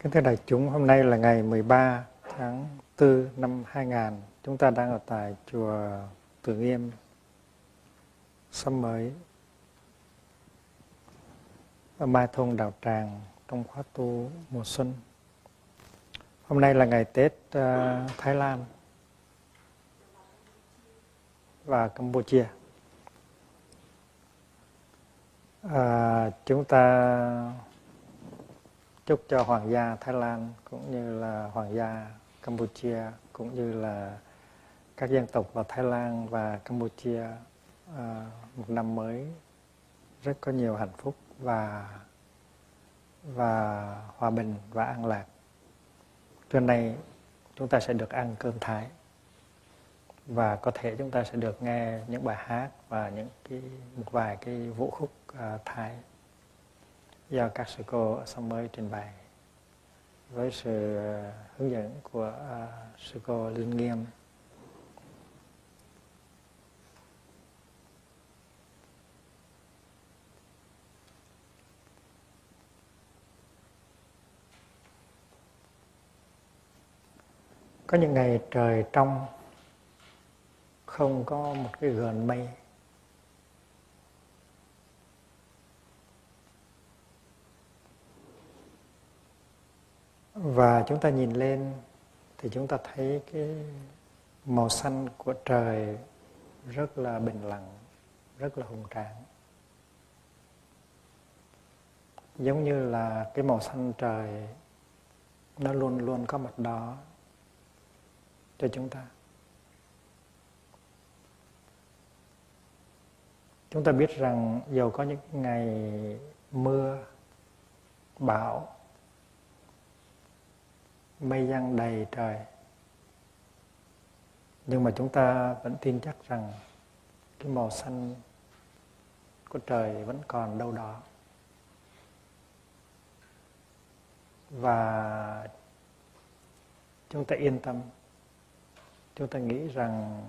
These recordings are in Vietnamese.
Kính thưa đại chúng, hôm nay là ngày 13 tháng 4 năm 2000. Chúng ta đang ở tại chùa Từ Nghiêm, Xóm Mới, ở Mai Thôn Đạo Tràng trong khóa tu mùa xuân. Hôm nay là ngày Tết Thái Lan và Campuchia. Chúng ta chúc cho Hoàng gia Thái Lan cũng như là Hoàng gia Campuchia cũng như là các dân tộc ở Thái Lan và Campuchia một năm mới rất có nhiều hạnh phúc và hòa bình và an lạc. Trưa nay chúng ta sẽ được ăn cơm Thái và có thể chúng ta sẽ được nghe những bài hát và một vài cái vũ khúc Thái do các sư cô ở Xóm Mới trình bày với sự hướng dẫn của sư cô Linh Nghiêm. Có những ngày trời trong, không có một cái gợn mây. Và chúng ta nhìn lên thì chúng ta thấy cái màu xanh của trời rất là bình lặng, rất là hùng tráng. Giống như là cái màu xanh trời nó luôn luôn có mặt đó cho chúng ta. Chúng ta biết rằng dầu có những ngày mưa, bão, mây giăng đầy trời, nhưng mà chúng ta vẫn tin chắc rằng cái màu xanh của trời vẫn còn đâu đó. Và chúng ta yên tâm, chúng ta nghĩ rằng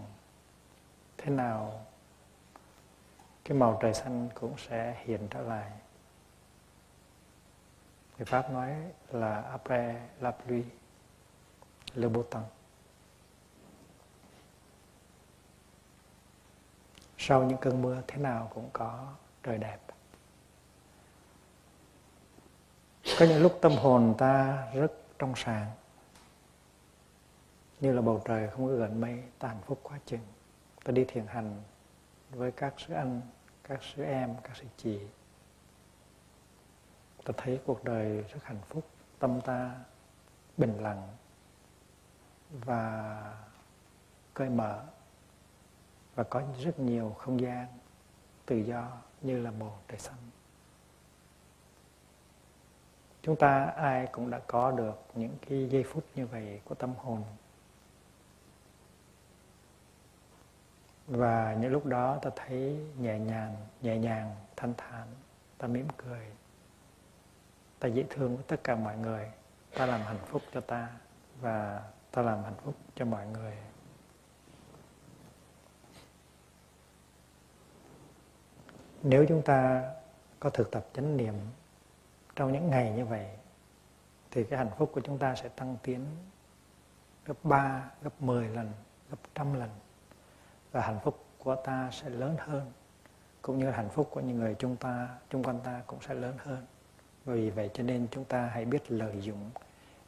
thế nào cái màu trời xanh cũng sẽ hiện trở lại. Người Pháp nói là après la pluie, le beau temps. Sau những cơn mưa thế nào cũng có trời đẹp. Có những lúc tâm hồn ta rất trong sáng, như là bầu trời không có gợn mây, ta hạnh phúc quá chừng. Ta đi thiền hành với các sư anh, các sư em, các sư chị. Ta thấy cuộc đời rất hạnh phúc, tâm ta bình lặng và cởi mở và có rất nhiều không gian tự do như là bầu trời xanh. Chúng ta ai cũng đã có được những cái giây phút như vậy của tâm hồn. Và những lúc đó ta thấy nhẹ nhàng, thanh thản, ta mỉm cười, ta dễ thương với tất cả mọi người, ta làm hạnh phúc cho ta và ta làm hạnh phúc cho mọi người. Nếu chúng ta có thực tập chánh niệm trong những ngày như vậy thì cái hạnh phúc của chúng ta sẽ tăng tiến gấp 3, gấp 10 lần, gấp 100 lần. Và hạnh phúc của ta sẽ lớn hơn, cũng như hạnh phúc của những người chung quanh ta cũng sẽ lớn hơn. Vì vậy cho nên chúng ta hãy biết lợi dụng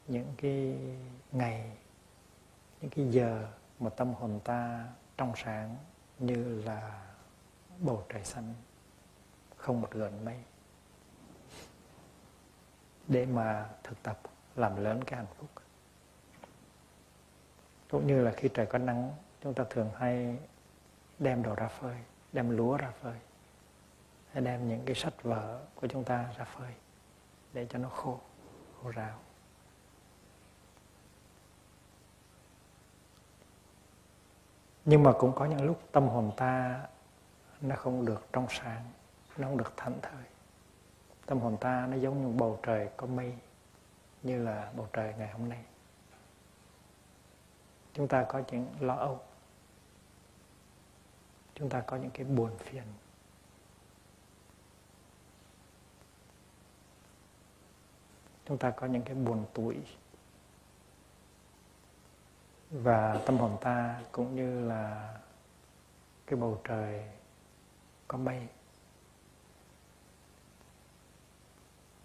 những cái ngày, những cái giờ mà tâm hồn ta trong sáng như là bầu trời xanh, không một gợn mây, để mà thực tập làm lớn cái hạnh phúc. Cũng như là khi trời có nắng, chúng ta thường hay đem đồ ra phơi, đem lúa ra phơi, hay đem những cái sách vở của chúng ta ra phơi để cho nó khô ráo. Nhưng mà cũng có những lúc tâm hồn ta nó không được trong sáng, nó không được thảnh thơi. Tâm hồn ta nó giống như bầu trời có mây, như là bầu trời ngày hôm nay. Chúng ta có những lo âu, chúng ta có những cái buồn phiền. chúng ta có những cái buồn tủi, và tâm hồn ta cũng như là cái bầu trời có mây.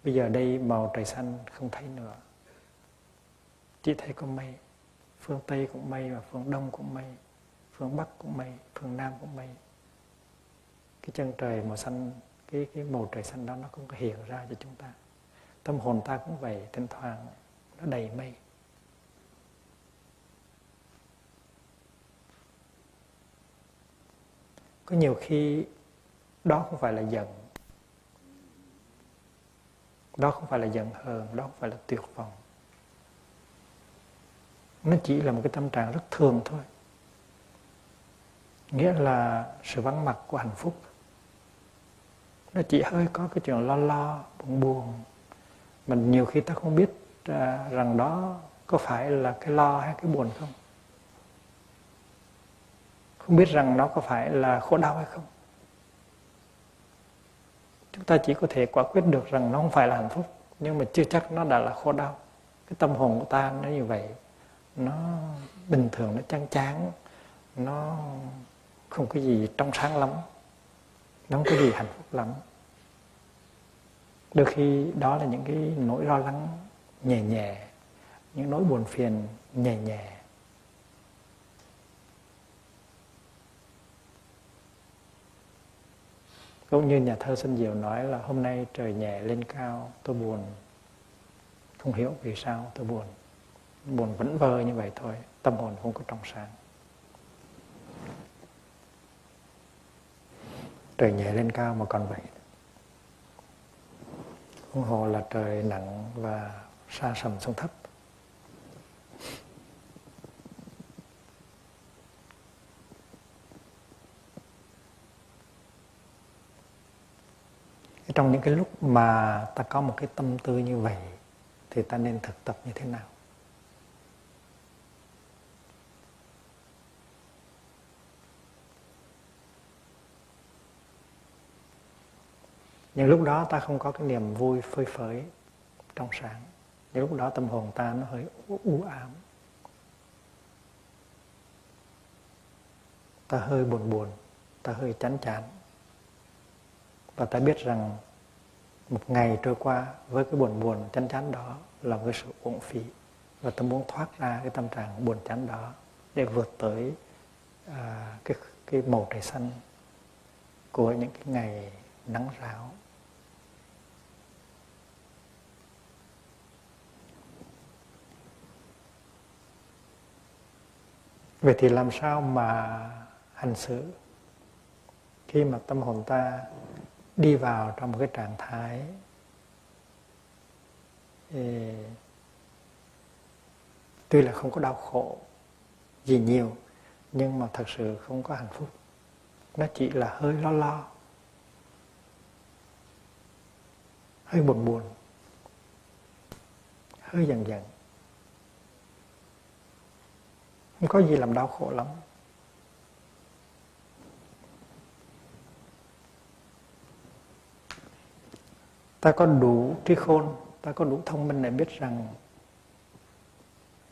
Bây giờ đây màu trời xanh không thấy nữa, chỉ thấy có mây. Phương Tây cũng mây, và phương Đông cũng mây, phương Bắc cũng mây, phương Nam cũng mây. Cái chân trời màu xanh, cái màu trời xanh đó nó cũng có hiện ra cho chúng ta. Tâm hồn ta cũng vậy, thỉnh thoảng nó đầy mây. Có nhiều khi đó không phải là giận, đó không phải là giận hờn, đó không phải là tuyệt vọng. Nó chỉ là một cái tâm trạng rất thường thôi. Nghĩa là sự vắng mặt của hạnh phúc. Nó chỉ hơi có cái chuyện lo lo, buồn buồn. Mà nhiều khi ta không biết rằng đó có phải là cái lo hay cái buồn không. Không biết rằng nó có phải là khổ đau hay không. Chúng ta chỉ có thể quả quyết được rằng nó không phải là hạnh phúc, nhưng mà chưa chắc nó đã là khổ đau. Cái tâm hồn của ta nó như vậy, nó bình thường, nó chán chán, nó không có gì trong sáng lắm, nó không có gì hạnh phúc lắm. Đôi khi đó là những cái nỗi lo lắng nhẹ nhẹ, những nỗi buồn phiền nhẹ nhẹ. Cũng như nhà thơ Xuân Diệu nói là hôm nay trời nhẹ lên cao, tôi buồn. Không hiểu vì sao tôi buồn. Buồn vẫn vơ như vậy thôi, tâm hồn không có trong sáng. Trời nhẹ lên cao mà còn vậy. Huống hồ là trời nặng và sa sầm xuống thấp. Trong những cái lúc mà ta có một cái tâm tư như vậy thì ta nên thực tập như thế nào? Những lúc đó ta không có cái niềm vui phơi phới trong sáng. Những lúc đó tâm hồn ta nó hơi u ám, ta hơi buồn buồn, ta hơi chán chán. Và ta biết rằng một ngày trôi qua với cái buồn buồn chán chán đó là một cái sự uổng phí. Và ta muốn thoát ra cái tâm trạng buồn chán đó để vượt tới cái màu trời xanh của những cái ngày nắng ráo. Vậy thì làm sao mà hành xử khi mà tâm hồn ta đi vào trong một cái trạng thái tuy là không có đau khổ gì nhiều, nhưng mà thật sự không có hạnh phúc. Nó chỉ là hơi lo lo, hơi buồn buồn, hơi giận giận. Không có gì làm đau khổ lắm. Ta có đủ trí khôn, ta có đủ thông minh để biết rằng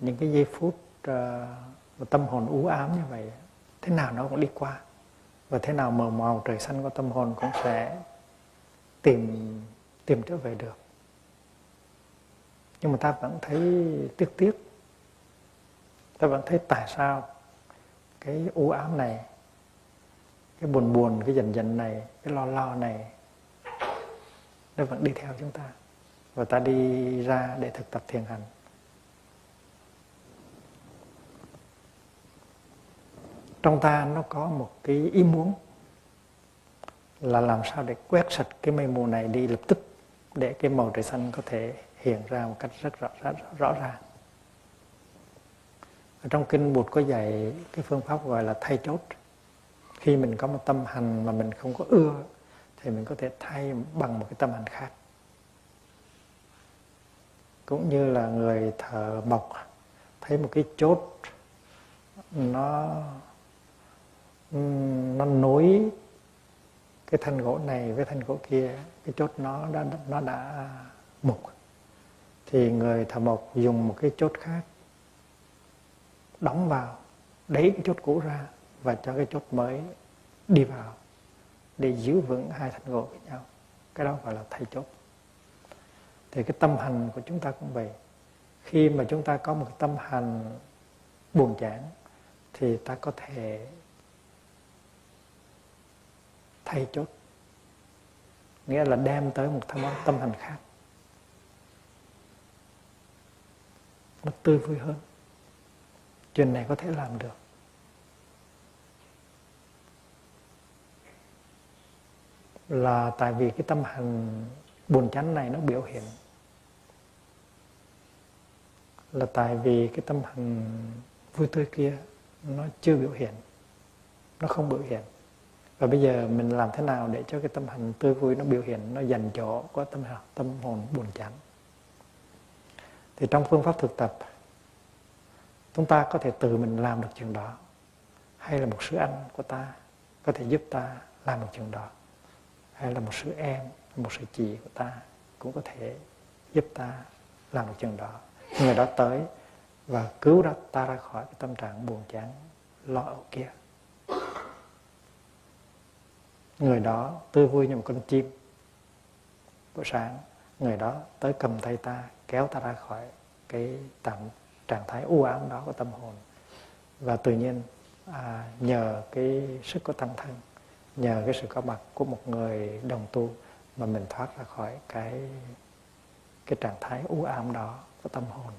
những cái giây phút tâm hồn u ám như vậy, thế nào nó cũng đi qua. Và thế nào mờ màu trời xanh của tâm hồn cũng sẽ tìm trở về được. Nhưng mà ta vẫn thấy tiếc tiếc. Ta vẫn thấy tại sao cái u ám này, cái buồn buồn, cái giận giận này, cái lo lo này nó vẫn đi theo chúng ta. Và ta đi ra để thực tập thiền hành. Trong ta nó có một cái ý muốn là làm sao để quét sạch cái mây mù này đi lập tức, để cái màu trời xanh có thể hiện ra một cách rất rõ ràng. Ở trong kinh Bụt có dạy cái phương pháp gọi là thay chốt. Khi mình có một tâm hành mà mình không có ưa thì mình có thể thay bằng một cái tâm hành khác. Cũng như là người thợ mộc thấy một cái chốt nó nối cái thanh gỗ này với thanh gỗ kia, cái chốt nó đã mục, thì người thợ mộc dùng một cái chốt khác đóng vào, đẩy cái chốt cũ ra và cho cái chốt mới đi vào để giữ vững hai thanh gỗ với nhau. Cái đó gọi là thay chốt. Thì cái tâm hành của chúng ta cũng vậy. Khi mà chúng ta có một cái tâm hành buồn chán thì ta có thể thay chốt, nghĩa là đem tới một tâm hành khác, nó tươi vui hơn. Chuyện này có thể làm được. Là tại vì cái tâm hành buồn chán này nó biểu hiện, là tại vì cái tâm hành vui tươi kia nó chưa biểu hiện, nó không biểu hiện. Và bây giờ mình làm thế nào để cho cái tâm hành tươi vui nó biểu hiện, nó dành chỗ có tâm hồn buồn chán. Thì trong phương pháp thực tập, chúng ta có thể tự mình làm được chuyện đó, hay là một sư anh của ta có thể giúp ta làm được chuyện đó, hay là một sư em, một sư chị của ta cũng có thể giúp ta làm được chuyện đó. Người đó tới và cứu ta ra khỏi cái tâm trạng buồn chán lo âu kia. Người đó tươi vui như một con chim buổi sáng, người đó tới cầm tay ta, kéo ta ra khỏi cái trạng thái u ám đó của tâm hồn. Và tự nhiên nhờ cái sức của tăng thân, nhờ cái sự có mặt của một người đồng tu mà mình thoát ra khỏi cái trạng thái u ám đó của tâm hồn.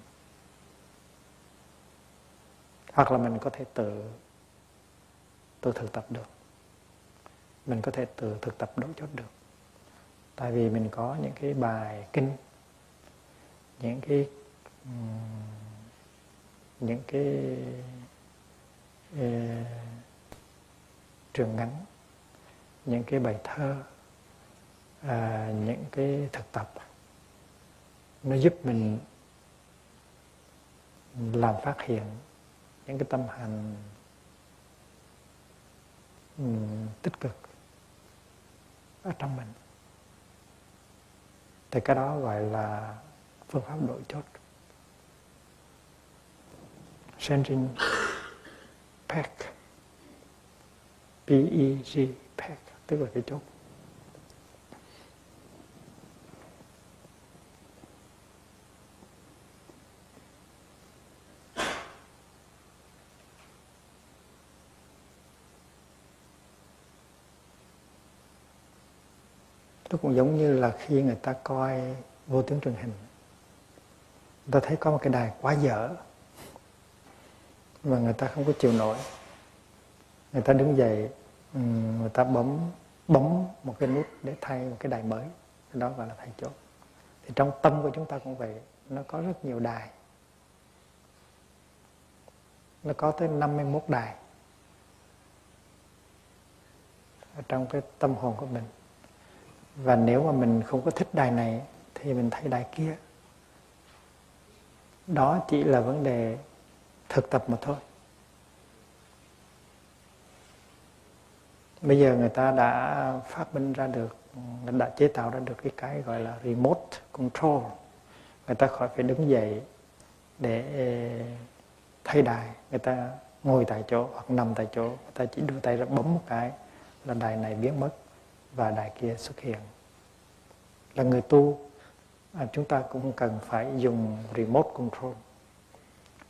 Hoặc là mình có thể tự thực tập được. Mình có thể tự thực tập đối chốt được. Tại vì mình có những cái bài kinh, những cái trường ngắn, những cái bài thơ, những cái thực tập, nó giúp mình làm phát hiện những cái tâm hành tích cực ở trong mình. Thì cái đó gọi là phương pháp đổi chốt. Changing peg, P-E-G, peg, tức là cái chốt. Nó cũng giống như là khi người ta coi vô tuyến truyền hình, người ta thấy có một cái đài quá dở mà người ta không có chịu nổi. Người ta đứng dậy, người ta bấm một cái nút để thay một cái đài mới. Cái đó gọi là thay chốt. Thì trong tâm của chúng ta cũng vậy, nó có rất nhiều đài. Nó có tới 51 đài ở trong cái tâm hồn của mình. Và nếu mà mình không có thích đài này thì mình thay đài kia. Đó chỉ là vấn đề thực tập mà thôi. Bây giờ người ta đã phát minh ra được, đã chế tạo ra được cái gọi là remote control. Người ta khỏi phải đứng dậy để thay đài. Người ta ngồi tại chỗ hoặc nằm tại chỗ, người ta chỉ đưa tay ra bấm một cái là đài này biến mất và đài kia xuất hiện. Là người tu, chúng ta cũng cần phải dùng remote control.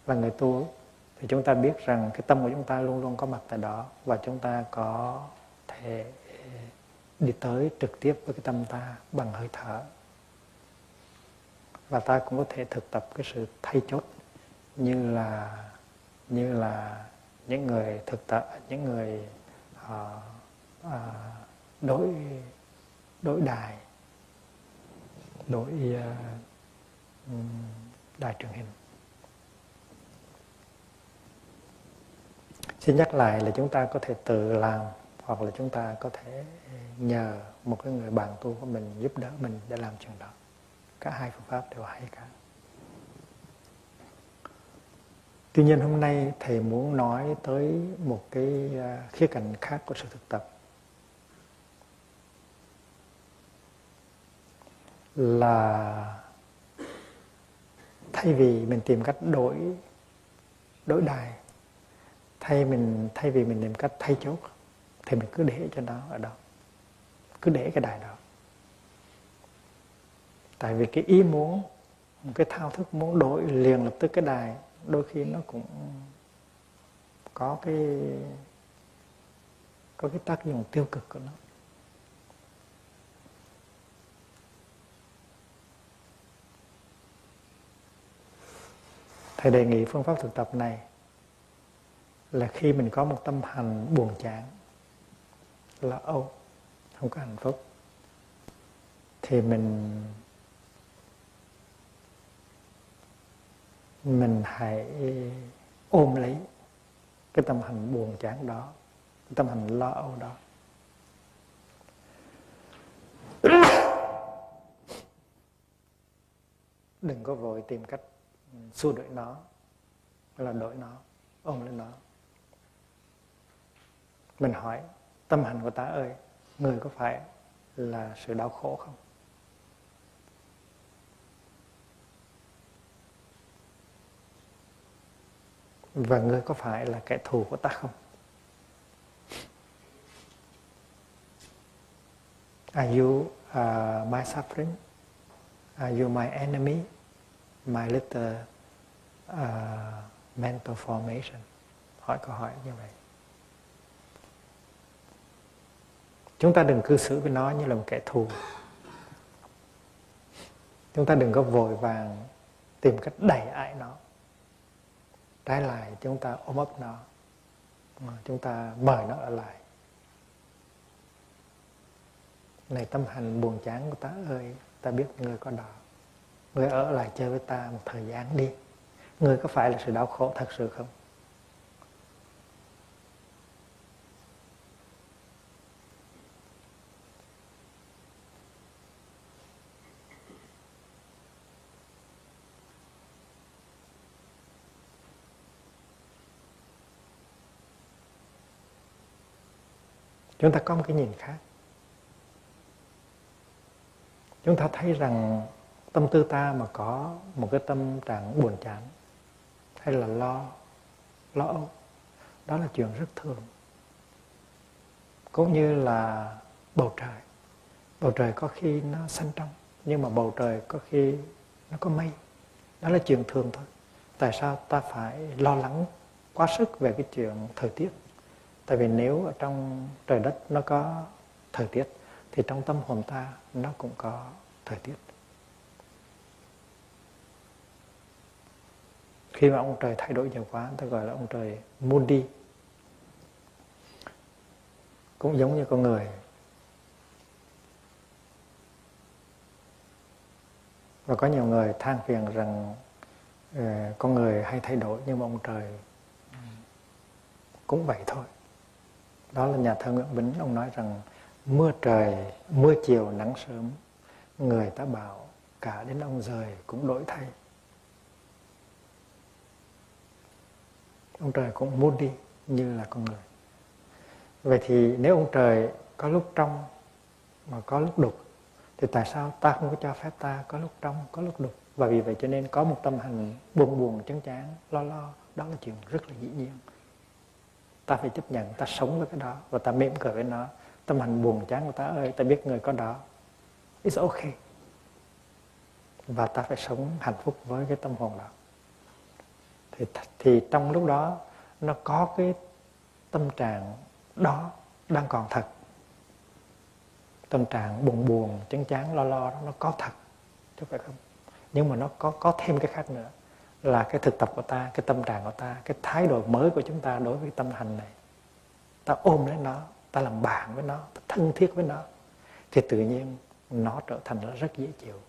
Là người tu thì chúng ta biết rằng cái tâm của chúng ta luôn luôn có mặt tại đó, và chúng ta có thể đi tới trực tiếp với cái tâm ta bằng hơi thở. Và ta cũng có thể thực tập cái sự thay chốt như là những người thực tập, những người đổi đài, đổi đài truyền hình. Xin nhắc lại là chúng ta có thể tự làm, hoặc là chúng ta có thể nhờ một cái người bạn tu của mình giúp đỡ mình để làm chuyện đó. Cả hai phương pháp đều hay cả. Tuy nhiên hôm nay thầy muốn nói tới một cái khía cạnh khác của sự thực tập, là thay vì mình tìm cách đổi đài, thay vì mình tìm cách thay chốt, thì mình cứ để cho nó ở đó, cứ để cái đài đó. Tại vì cái ý muốn, cái thao thức muốn đổi liền lập tức cái đài, đôi khi nó cũng có cái tác dụng tiêu cực của nó. Thầy đề nghị phương pháp thực tập này là khi mình có một tâm hành buồn chán, lo âu, không có hạnh phúc, thì mình hãy ôm lấy cái tâm hành buồn chán đó, cái tâm hành lo âu đó. Đừng có vội tìm cách xua đuổi nó, hay là đổi nó, ôm lấy nó. Mình hỏi tâm hành của ta ơi, người có phải là sự đau khổ không? Và người có phải là kẻ thù của ta không? Are you my suffering? Are you my enemy? My little mental formation? Hỏi câu hỏi như vậy. Chúng ta đừng cư xử với nó như là một kẻ thù. Chúng ta đừng có vội vàng tìm cách đẩy ải nó. Trái lại chúng ta ôm ấp nó, chúng ta mời nó ở lại. Này tâm hành buồn chán của ta ơi, ta biết ngươi có đó, ngươi ở lại chơi với ta một thời gian đi. Ngươi có phải là sự đau khổ thật sự không? Chúng ta có một cái nhìn khác. Chúng ta thấy rằng tâm tư ta mà có một cái tâm trạng buồn chán hay là lo âu, đó là chuyện rất thường. Cũng như là bầu trời. Bầu trời có khi nó xanh trong, nhưng mà bầu trời có khi nó có mây. Đó là chuyện thường thôi. Tại sao ta phải lo lắng quá sức về cái chuyện thời tiết? Tại vì nếu ở trong trời đất nó có thời tiết, thì trong tâm hồn ta nó cũng có thời tiết. Khi mà ông trời thay đổi nhiều quá, ta gọi là ông trời moody. Cũng giống như con người. Và có nhiều người than phiền rằng con người hay thay đổi, nhưng mà ông trời cũng vậy thôi. Đó là nhà thơ Nguyễn Bính, ông nói rằng mưa trời, mưa chiều nắng sớm, người ta bảo cả đến ông giời cũng đổi thay. Ông trời cũng muốn đi như là con người. Vậy thì nếu ông trời có lúc trong mà có lúc đục, thì tại sao ta không có cho phép ta có lúc trong, có lúc đục? Và vì vậy cho nên có một tâm hành buồn chán chán, lo, đó là chuyện rất là dĩ nhiên. Ta phải chấp nhận, ta sống với cái đó và ta mỉm cười với nó. Tâm hành buồn chán của ta ơi, ta biết người có đó. It's okay. Và ta phải sống hạnh phúc với cái tâm hồn đó. Thì trong lúc đó nó có cái tâm trạng đó đang còn thật. Tâm trạng buồn chán lo đó nó có thật, chứ phải không? Nhưng mà nó có thêm cái khác nữa, là cái thực tập của ta, cái tâm trạng của ta, cái thái độ mới của chúng ta đối với tâm hành này. Ta ôm lấy nó, ta làm bạn với nó, ta thân thiết với nó, thì tự nhiên nó trở thành là rất dễ chịu.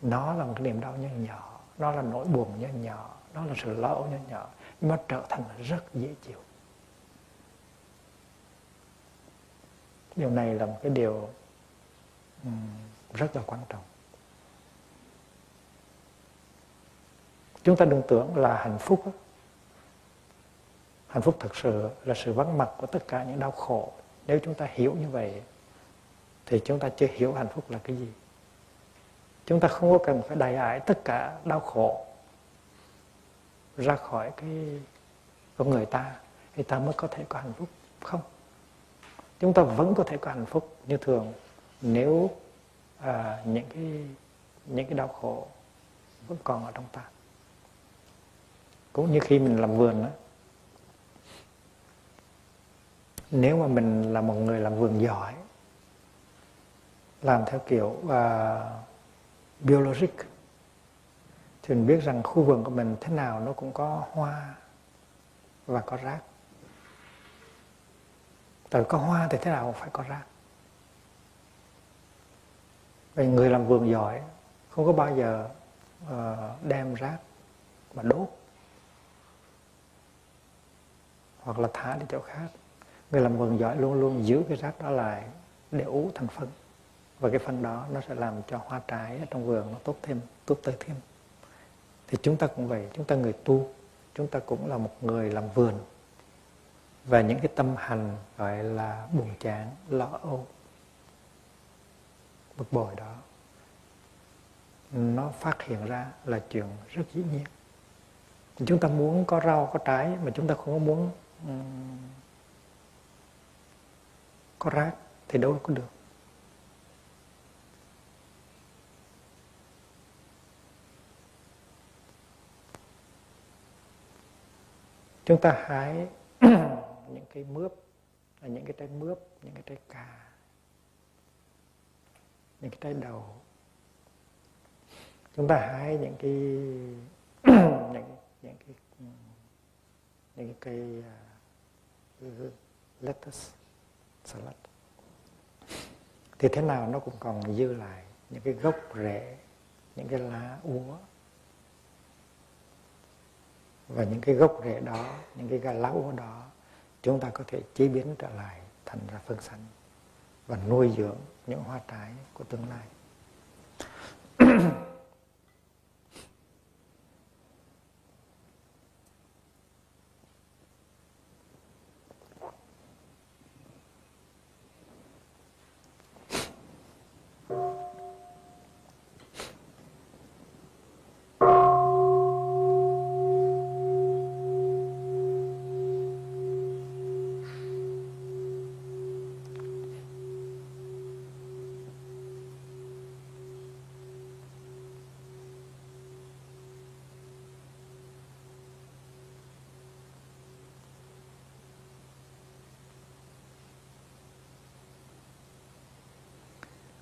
Nó là một cái niềm đau nho nhỏ, nó là nỗi buồn nho nhỏ, nó là sự lo âu nho nhỏ, nhưng nó trở thành là rất dễ chịu. Điều này là một cái điều rất là quan trọng. Chúng ta đừng tưởng là hạnh phúc thực sự là sự vắng mặt của tất cả những đau khổ. Nếu chúng ta hiểu như vậy thì chúng ta chưa hiểu hạnh phúc là cái gì. Chúng ta không có cần phải đày ải tất cả đau khổ ra khỏi con người ta thì ta mới có thể có hạnh phúc. Không, chúng ta vẫn có thể có hạnh phúc như thường nếu những cái đau khổ vẫn còn ở trong ta. Cũng như khi mình làm vườn đó, nếu mà mình là một người làm vườn giỏi, làm theo kiểu biologic, thì mình biết rằng khu vườn của mình thế nào nó cũng có hoa và có rác. Tại có hoa thì thế nào cũng phải có rác. Vậy người làm vườn giỏi không có bao giờ đem rác mà đốt hoặc là thả đi chỗ khác. Người làm vườn giỏi luôn luôn giữ cái rác đó lại để ủ thành phân, và cái phân đó nó sẽ làm cho hoa trái ở trong vườn nó tốt tươi thêm. Thì chúng ta cũng vậy, chúng ta người tu, chúng ta cũng là một người làm vườn, và những cái tâm hành gọi là buồn chán, lo âu, bực bội đó, nó phát hiện ra là chuyện rất dĩ nhiên. Chúng ta muốn có rau có trái mà chúng ta không có muốn có rác thì đâu có được. Chúng ta hái những cái mướp, những cái trái mướp, những cái trái cà, những cái trái đậu. Chúng ta hái những cái những cái cây lettuce, salad. Thì thế nào nó cũng còn dư lại những cái gốc rễ, những cái lá úa. Và những cái gốc rễ đó, những cái lá úa đó, chúng ta có thể chế biến trở lại thành ra phân xanh và nuôi dưỡng những hoa trái của tương lai.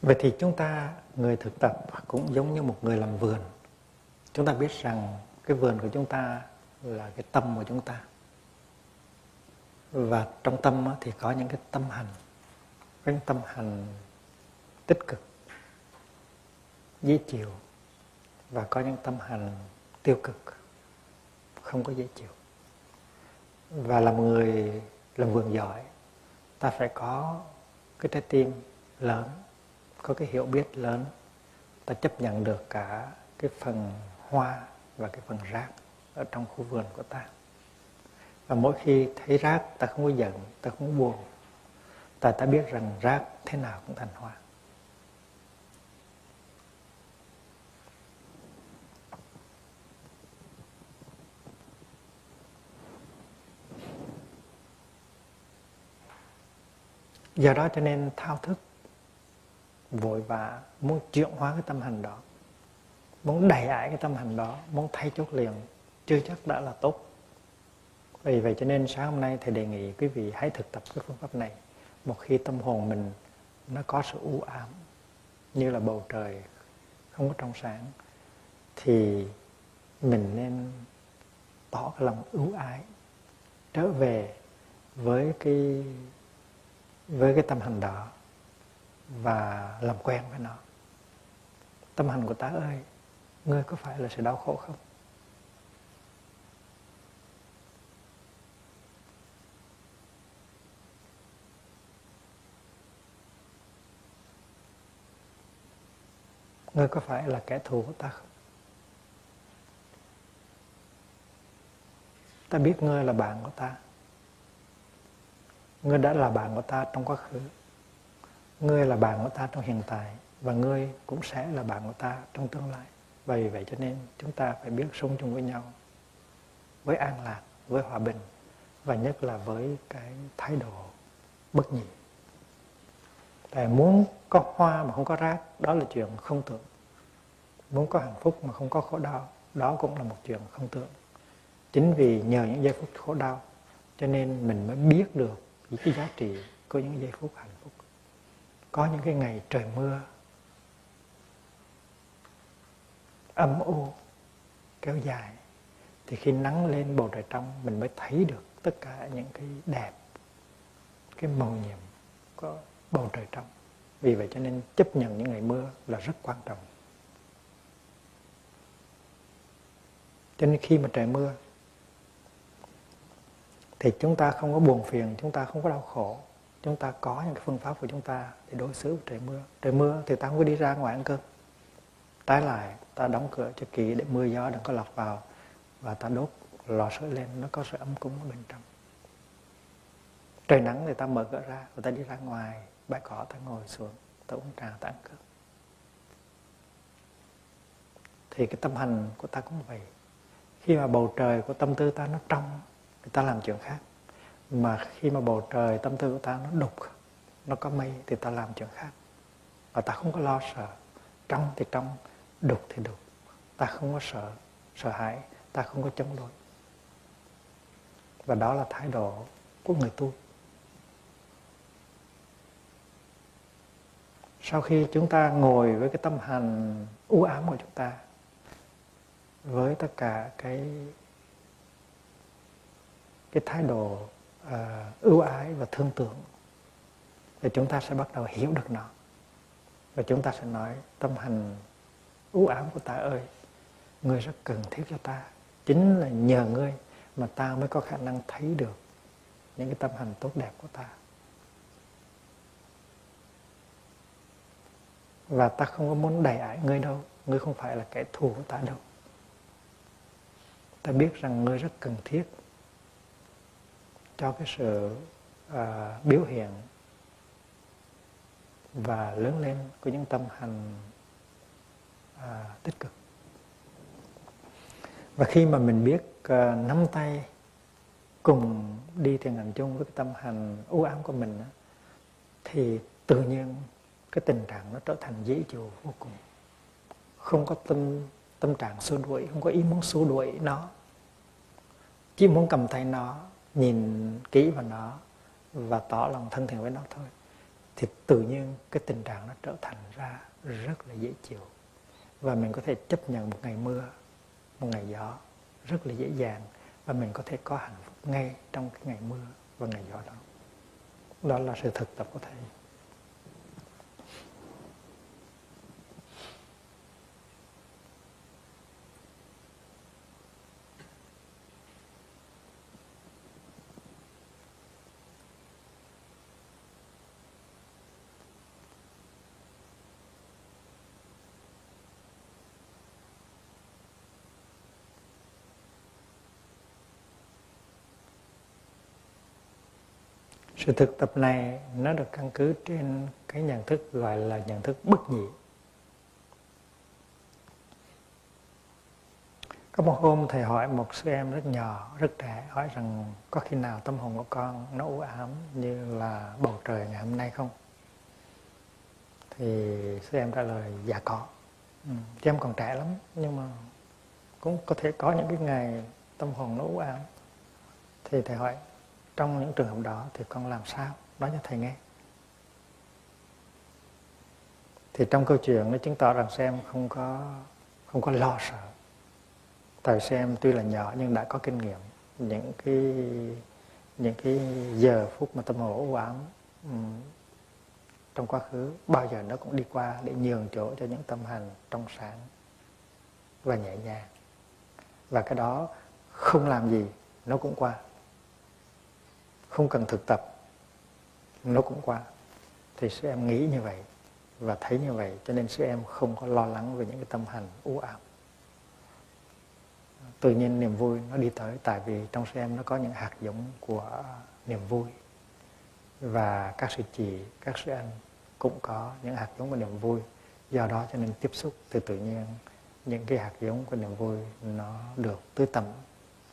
Vậy thì chúng ta, người thực tập cũng giống như một người làm vườn. Chúng ta biết rằng cái vườn của chúng ta là cái tâm của chúng ta. Và trong tâm thì có những cái tâm hành. Có những tâm hành tích cực, dễ chịu. Và có những tâm hành tiêu cực, không có dễ chịu. Và làm người làm vườn giỏi, ta phải có cái trái tim lớn, có cái hiểu biết lớn, ta chấp nhận được cả cái phần hoa và cái phần rác ở trong khu vườn của ta. Và mỗi khi thấy rác, ta không có giận, ta không có buồn, ta biết rằng rác thế nào cũng thành hoa. Do đó cho nên thao thức, vội vã, muốn chuyển hóa cái tâm hành đó, muốn đẩy ải cái tâm hành đó, muốn thay chốt liền, chưa chắc đã là tốt. Vì vậy cho nên sáng hôm nay Thầy đề nghị quý vị hãy thực tập cái phương pháp này. Một khi tâm hồn mình nó có sự u ám, như là bầu trời không có trong sáng, thì mình nên tỏ cái lòng ưu ái, trở về với cái tâm hành đó và làm quen với nó. Tâm hành của ta ơi, ngươi có phải là sự đau khổ không? Ngươi có phải là kẻ thù của ta không? Ta biết ngươi là bạn của ta. Ngươi đã là bạn của ta trong quá khứ. Ngươi là bạn của ta trong hiện tại. và ngươi cũng sẽ là bạn của ta trong tương lai. Vì vậy cho nên chúng ta phải biết sống chung với nhau với an lạc, với hòa bình, và nhất là với cái thái độ bất nhị. Tại muốn có hoa mà không có rác, đó là chuyện không tưởng. Muốn có hạnh phúc mà không có khổ đau, đó cũng là một chuyện không tưởng. Chính vì nhờ những giây phút khổ đau cho nên mình mới biết được những cái giá trị của những giây phút hạnh phúc. Có những cái ngày trời mưa âm u kéo dài, thì khi nắng lên bầu trời trong, mình mới thấy được tất cả những cái đẹp, cái màu nhiệm của bầu trời trong. Vì vậy cho nên chấp nhận những ngày mưa là rất quan trọng. Cho nên khi mà trời mưa thì chúng ta không có buồn phiền, chúng ta không có đau khổ. Chúng ta có những cái phương pháp của chúng ta để đối xử với trời mưa. Trời mưa thì ta không có đi ra ngoài ăn cơm. Trái lại, ta đóng cửa cho kỹ để mưa gió đừng có lọt vào, và ta đốt lò sưởi lên, nó có sự ấm cúng ở bên trong. Trời nắng thì ta mở cửa ra, và ta đi ra ngoài bãi cỏ, ta ngồi xuống, ta uống trà, ta ăn cơm. Thì cái tâm hành của ta cũng vậy. Khi mà bầu trời của tâm tư ta nó trong thì ta làm chuyện khác. Mà khi mà bầu trời tâm tư của ta nó đục, nó có mây thì ta làm chuyện khác. Và ta không có lo sợ. Trong thì trong, đục thì đục. Ta không có sợ hãi, ta không có chống đối. Và đó là thái độ của người tu. Sau khi chúng ta ngồi với cái tâm hành u ám của chúng ta, với tất cả cái thái độ ưu ái và thương tưởng, thì chúng ta sẽ bắt đầu hiểu được nó. Và chúng ta sẽ nói: tâm hành u ám của ta ơi, ngươi rất cần thiết cho ta. Chính là nhờ ngươi mà ta mới có khả năng thấy được những cái tâm hành tốt đẹp của ta. Và ta không có muốn đày ải ngươi đâu. Ngươi không phải là kẻ thù của ta đâu. Ta biết rằng ngươi rất cần thiết cho cái sự biểu hiện và lớn lên của những tâm hành tích cực. Và khi mà mình biết nắm tay cùng đi thiền hành chung với cái tâm hành u ám của mình, thì tự nhiên cái tình trạng nó trở thành dễ chịu vô cùng. Không có tâm trạng xua đuổi, không có ý muốn xua đuổi nó. Chỉ muốn cầm tay nó, nhìn kỹ vào nó và tỏ lòng thân thiện với nó thôi. Thì tự nhiên cái tình trạng nó trở thành ra rất là dễ chịu. Và mình có thể chấp nhận một ngày mưa, một ngày gió rất là dễ dàng. Và mình có thể có hạnh phúc ngay trong cái ngày mưa và ngày gió đó. Đó là sự thực tập của Thầy. Sự thực tập này nó được căn cứ trên cái nhận thức gọi là nhận thức bất nhị. Có một hôm Thầy hỏi một sư em rất nhỏ, rất trẻ, hỏi rằng có khi nào tâm hồn của con nó u ám như là bầu trời ngày hôm nay không? Thì sư em trả lời dạ có. Chứ em còn trẻ lắm, nhưng mà cũng có thể có những cái ngày tâm hồn nó u ám. Thì Thầy hỏi trong những trường hợp đó thì con làm sao? Nói cho Thầy nghe. Thì trong câu chuyện nó chứng tỏ rằng sư em không có lo sợ. Tại sư em tuy là nhỏ nhưng đã có kinh nghiệm những cái giờ phút mà tâm hồn u ám trong quá khứ, bao giờ nó cũng đi qua để nhường chỗ cho những tâm hành trong sáng và nhẹ nhàng. Và cái đó không làm gì nó cũng qua. Không cần thực tập nó cũng qua. Thì sư em nghĩ như vậy và thấy như vậy, cho nên sư em không có lo lắng về những cái tâm hành u ám. Tự nhiên niềm vui nó đi tới, tại vì trong sư em nó có những hạt giống của niềm vui. Và các sư chị, các sư anh cũng có những hạt giống của niềm vui. Do đó cho nên tiếp xúc thì tự nhiên những cái hạt giống của niềm vui nó được tưới tẩm,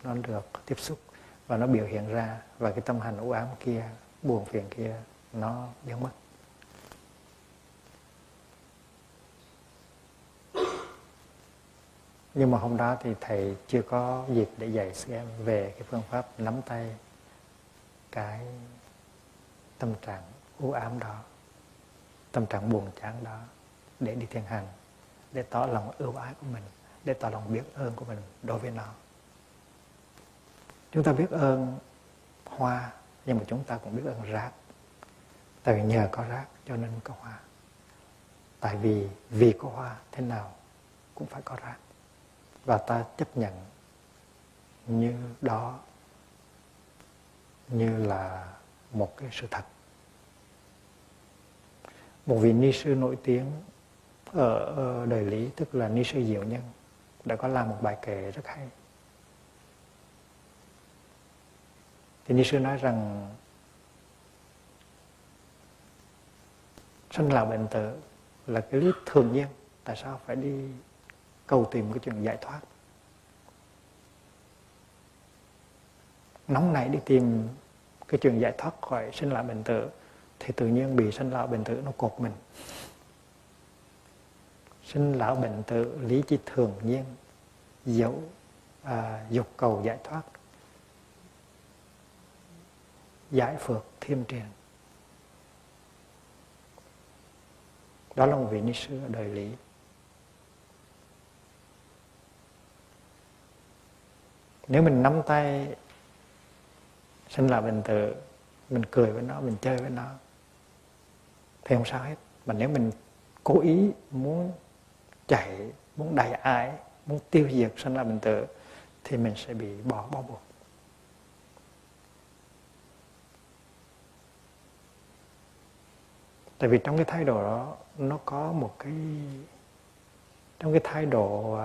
nó được tiếp xúc và nó biểu hiện ra, và cái tâm hành u ám kia, buồn phiền kia nó biến mất. Nhưng mà hôm đó thì thầy chưa có dịp để dạy sư em về cái phương pháp nắm tay cái tâm trạng u ám đó, tâm trạng buồn chán đó, để đi thiền hành, để tỏ lòng ưu ái của mình, để tỏ lòng biết ơn của mình đối với nó. Chúng ta biết ơn hoa, nhưng mà chúng ta cũng biết ơn rác. Tại vì nhờ có rác cho nên có hoa. Tại vì có hoa thế nào cũng phải có rác. Và ta chấp nhận như đó như là một cái sự thật. Một vị ni sư nổi tiếng ở đời Lý, tức là ni sư Diệu Nhân, đã có làm một bài kệ rất hay. Thì ni sư nói rằng sanh lão bệnh tử là cái lý thường nhiên, tại sao phải đi cầu tìm cái chuyện giải thoát, nóng nảy đi tìm cái chuyện giải thoát khỏi sinh lão bệnh tử, thì tự nhiên bị sinh lão bệnh tử nó cột mình. Sinh lão bệnh tử lý chi thường nhiên, dẫu dục cầu giải thoát, giải phược thêm triền. Đó là một vị ni sư ở đời Lý. Nếu mình nắm tay sinh lão bệnh tử, mình cười với nó, mình chơi với nó, thì không sao hết. Mà nếu mình cố ý muốn chạy, muốn đày ải, muốn tiêu diệt sinh lão bệnh tử, thì mình sẽ bị bó buộc. Tại vì trong cái thái độ đó nó có một cái, trong cái thái độ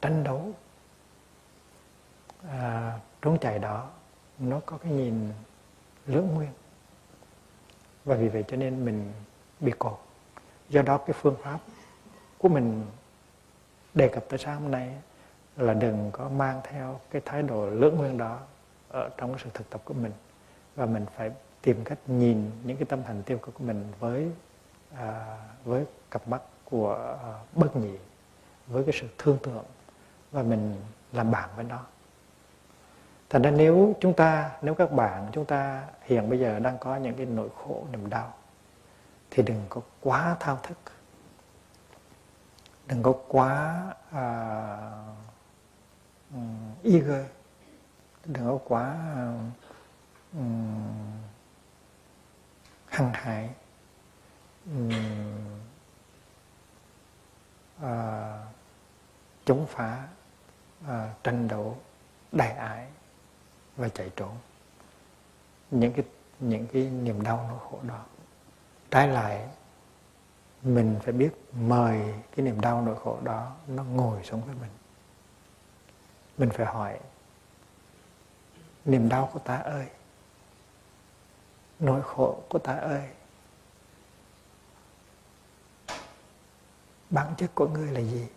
tranh đấu, trốn chạy đó, nó có cái nhìn lưỡng nguyên. Và vì vậy cho nên mình bị cột. Do đó cái phương pháp của mình đề cập tới sáng hôm nay là đừng có mang theo cái thái độ lưỡng nguyên đó ở trong cái sự thực tập của mình. Và mình phải tìm cách nhìn những cái tâm hành tiêu cực của mình với cặp mắt của bất nhị, với cái sự thương tưởng, và mình làm bạn với nó. Thành ra nếu các bạn chúng ta hiện bây giờ đang có những cái nỗi khổ, niềm đau, thì đừng có quá thao thức, đừng có quá eager, đừng có quá hăng hải, chống phá, tranh đấu, đày ải và chạy trốn những cái niềm đau nỗi khổ đó. Trái lại, mình phải biết mời cái niềm đau nỗi khổ đó nó ngồi xuống với mình. Mình phải hỏi: niềm đau của ta ơi, nỗi khổ của ta ơi, bản chất của ngươi là gì?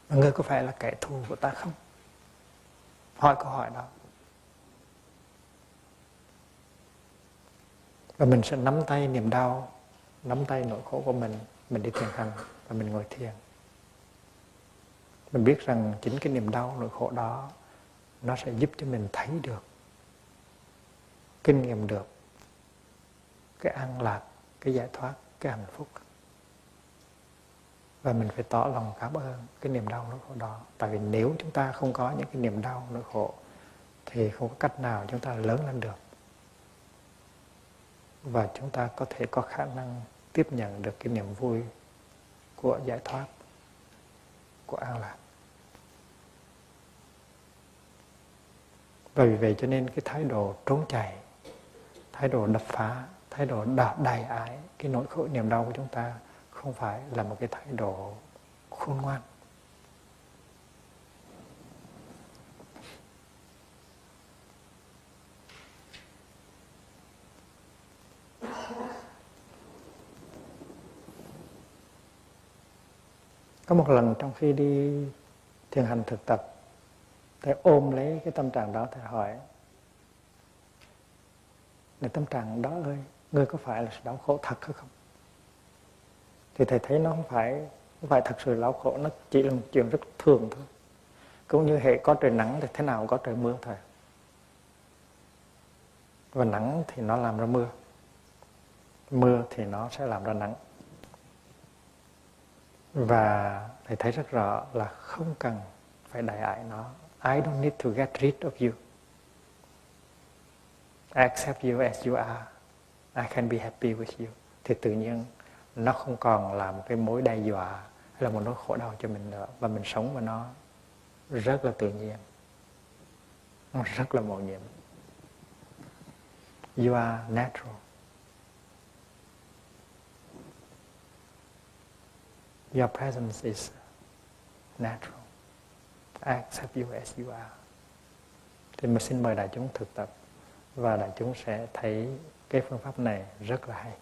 Và ngươi có phải là kẻ thù của ta không? Hỏi câu hỏi đó. Và mình sẽ nắm tay niềm đau, nắm tay nỗi khổ của mình đi thiền hành và mình ngồi thiền. Mình biết rằng chính cái niềm đau, nỗi khổ đó nó sẽ giúp cho mình thấy được, kinh nghiệm được cái an lạc, cái giải thoát, cái hạnh phúc. Và mình phải tỏ lòng cảm ơn cái niềm đau, nỗi khổ đó. Tại vì nếu chúng ta không có những cái niềm đau, nỗi khổ, thì không có cách nào chúng ta lớn lên được. Và chúng ta có thể có khả năng tiếp nhận được cái niềm vui của giải thoát, của an lạc. Và vì vậy cho nên cái thái độ trốn chạy, thái độ đập phá, thái độ đày ải cái nỗi khổ niềm đau của chúng ta không phải là một cái thái độ khôn ngoan. Có một lần trong khi đi thiền hành thực tập, thầy ôm lấy cái tâm trạng đó, thầy hỏi: "Này tâm trạng đó ơi, ngươi có phải là sự đau khổ thật hay không?" Thì thầy thấy nó không phải thật sự đau khổ, nó chỉ là một chuyện rất thường thôi. Cũng như hệ có trời nắng thì thế nào cũng có trời mưa thôi. Và nắng thì nó làm ra mưa, mưa thì nó sẽ làm ra nắng. Và thầy thấy rất rõ là không cần phải đại ải nó. I don't need to get rid of you. I accept you as you are. I can be happy with you. Thì tự nhiên nó không còn là một cái mối đe dọa hay là một nỗi khổ đau cho mình nữa. Và mình sống với nó rất là tự nhiên, nó rất là mầu nhiệm. You are natural. Your presence is natural. I accept you as you are. Thì mình xin mời đại chúng thực tập, và đại chúng sẽ thấy cái phương pháp này rất là hay.